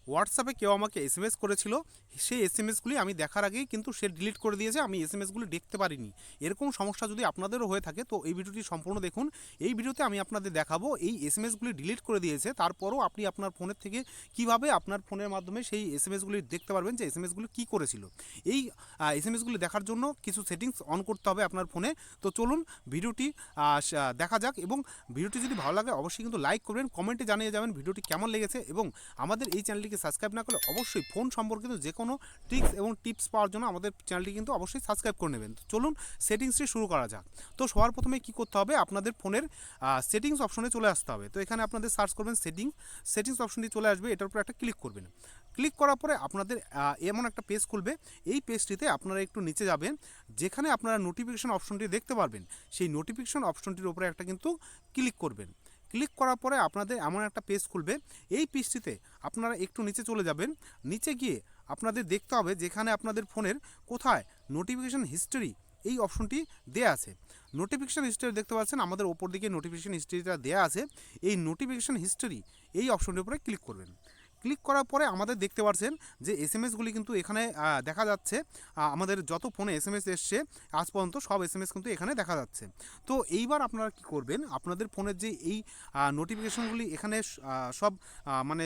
হোয়াটসঅ্যাপে কেউ আমাকে এসএমএস করেছিল, সেই এসএমএসগুলি আমি দেখার আগেই কিন্তু সে ডিলিট করে দিয়েছে, আমি এসএমএসগুলি দেখতে পারিনি। এরকম সমস্যা যদি আপনাদেরও হয়ে থাকে তো এই ভিডিওটি সম্পূর্ণ দেখুন। এই ভিডিওতে আমি আপনাদের দেখাবো এই এসএমএসগুলি ডিলিট করে দিয়েছে, তারপরও আপনি আপনার ফোনের থেকে কিভাবে আপনার ফোনের মাধ্যমে সেই এসএমএসগুলি দেখতে পারবেন যে এসএমএসগুলি কী করেছিল। এই এসএমএসগুলি দেখার জন্য কিছু সেটিংস অন করতে হবে আপনার ফোনে। তো চলুন ভিডিওটি দেখা যাক, এবং ভিডিওটি যদি ভালো লাগে অবশ্যই কিন্তু লাইক করবেন, কমেন্টে জানিয়ে যাবেন ভিডিওটি কেমন লেগেছে, এবং আমাদের এই চ্যানেলটিকে সাবস্ক্রাইব না করলে অবশ্যই ফোন সম্পর্কিত যে কোনো ট্রিক্স এবং টিপস পাওয়ার জন্য আমাদের চ্যানেলটি কিন্তু অবশ্যই সাবস্ক্রাইব করে নেবেন। তো চলুন সেটিংসটি শুরু করা যাক। তো সবার প্রথমে কী করতে হবে, আপনাদের ফোনের সেটিংস অপশনে চলে আসতে হবে। তো এখানে আপনাদের সার্চ করবেন সেটিংস অপশনটি চলে আসবে, এটার উপর একটা ক্লিক করবেন। ক্লিক করার পরে আপনাদের এমন একটা পেজ খুলবে। এই পেজটিতে আপনারা একটু নিচে যাবেন, যেখানে আপনারা নোটিফিকেশন অপশনটি দেখতে পারবেন, সেই নোটিফিকেশন অপশনটির উপরে একটা কিন্তু ক্লিক করবেন। ক্লিক করার পরে আপনাদের এমন একটা পেজ খুলবে। এই পেজটিতে আপনারা একটু নিচে চলে যাবেন। নিচে গিয়ে আপনাদের দেখতে হবে যেখানে আপনাদের ফোনের কোথায় নোটিফিকেশন হিস্টোরি এই অপশনটি দেয়া আছে। নোটিফিকেশান হিস্টোরি দেখতে পাচ্ছেন আমাদের ওপর দিকে নোটিফিকেশান হিস্টোরিটা দেওয়া আছে। এই নোটিফিকেশান হিস্টোরি এই অপশনটির উপরে ক্লিক করবেন। ক্লিক করার পরে আমাদের দেখতে পাচ্ছেন যে এসএমএসগুলি কিন্তু এখানে দেখা যাচ্ছে। আমাদের যত ফোনে এসএমএস এসছে আজ পর্যন্ত সব এসএমএস কিন্তু এখানে দেখা যাচ্ছে। তো এইবার আপনারা কি করবেন, আপনাদের ফোনের যে এই নোটিফিকেশনগুলি এখানে সব মানে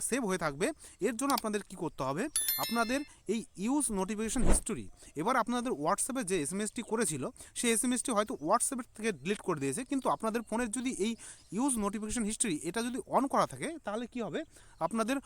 সেভ হয়ে থাকবে, এর জন্য আপনাদের কি করতে হবে, আপনাদের এই ইউজ নোটিফিকেশন হিস্টোরি, এবার আপনাদের হোয়াটসঅ্যাপে যে এসএমএসটি করেছিল সেই এসএমএসটি হয়তো হোয়াটসঅ্যাপের থেকে ডিলিট করে দিয়েছে, কিন্তু আপনাদের ফোনের যদি এই ইউজ নোটিফিকেশন হিস্টোরি এটা যদি অন করা থাকে তাহলে কি হবে, আপনাদের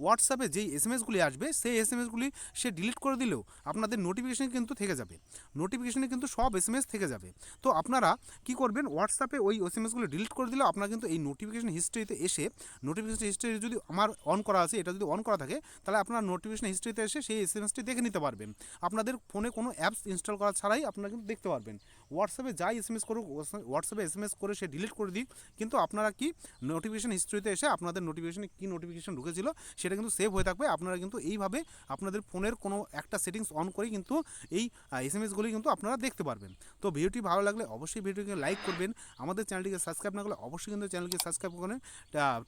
হোয়াটসঅ্যাপে যেই এসএমএসগুলি আসবে সেই এসএমএসগুলি সে ডিলিট করে দিলেও আপনাদের নোটিফিকেশান কিন্তু থেকে যাবে, নোটিফিকেশানে কিন্তু সব এসএমএস থেকে যাবে। তো আপনারা কি করবেন, হোয়াটসঅ্যাপে ওই এসএমএসগুলি ডিলিট করে দিলেও আপনারা কিন্তু এই নোটিফিকেশান হিস্ট্রিতে এসে, নোটিফিকেশান হিস্ট্রি যদি আমার অন করা আছে, এটা যদি অন করা থাকে তাহলে আপনারা নোটিফিকেশান হিস্ট্রিতে এসে সেই এসএমএসটি দেখে নিতে পারবেন। আপনাদের ফোনে কোনো অ্যাপস ইনস্টল করা ছাড়াই আপনারা কিন্তু দেখতে পারবেন। হোয়াটসঅ্যাপে যাই এসএমএস করুক, হোয়াটসঅ্যাপে এসএমএস করে সে ডিলিট করে দিক, কিন্তু আপনারা কি নোটিফিকেশান হিস্ট্রিতে এসে আপনাদের নোটিফিকেশানে কী নোটিফিকেশান ঢুকেছিল সেটা কিন্তু সেভ হয়ে থাকবে। আপনারা কিন্তু এইভাবে আপনাদের ফোনের কোনো একটা সেটিংস অন করেই কিন্তু এই এসএমএসগুলি কিন্তু আপনারা দেখতে পারবেন। তো ভিডিওটি ভালো লাগলে অবশ্যই ভিডিওটিকে লাইক করবেন, আমাদের চ্যানেলটিকে সাবস্ক্রাইব না করলে অবশ্যই কিন্তু চ্যানেলকে সাবস্ক্রাইব করেন।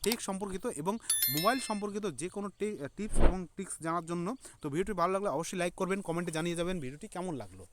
টেক সম্পর্কিত এবং মোবাইল সম্পর্কিত যে কোনো টিপস এবং ট্রিক্স জানার জন্য। তো ভিডিওটি ভালো লাগলে অবশ্যই লাইক করবেন, কমেন্টে জানিয়ে যাবেন ভিডিওটি কেমন লাগলো।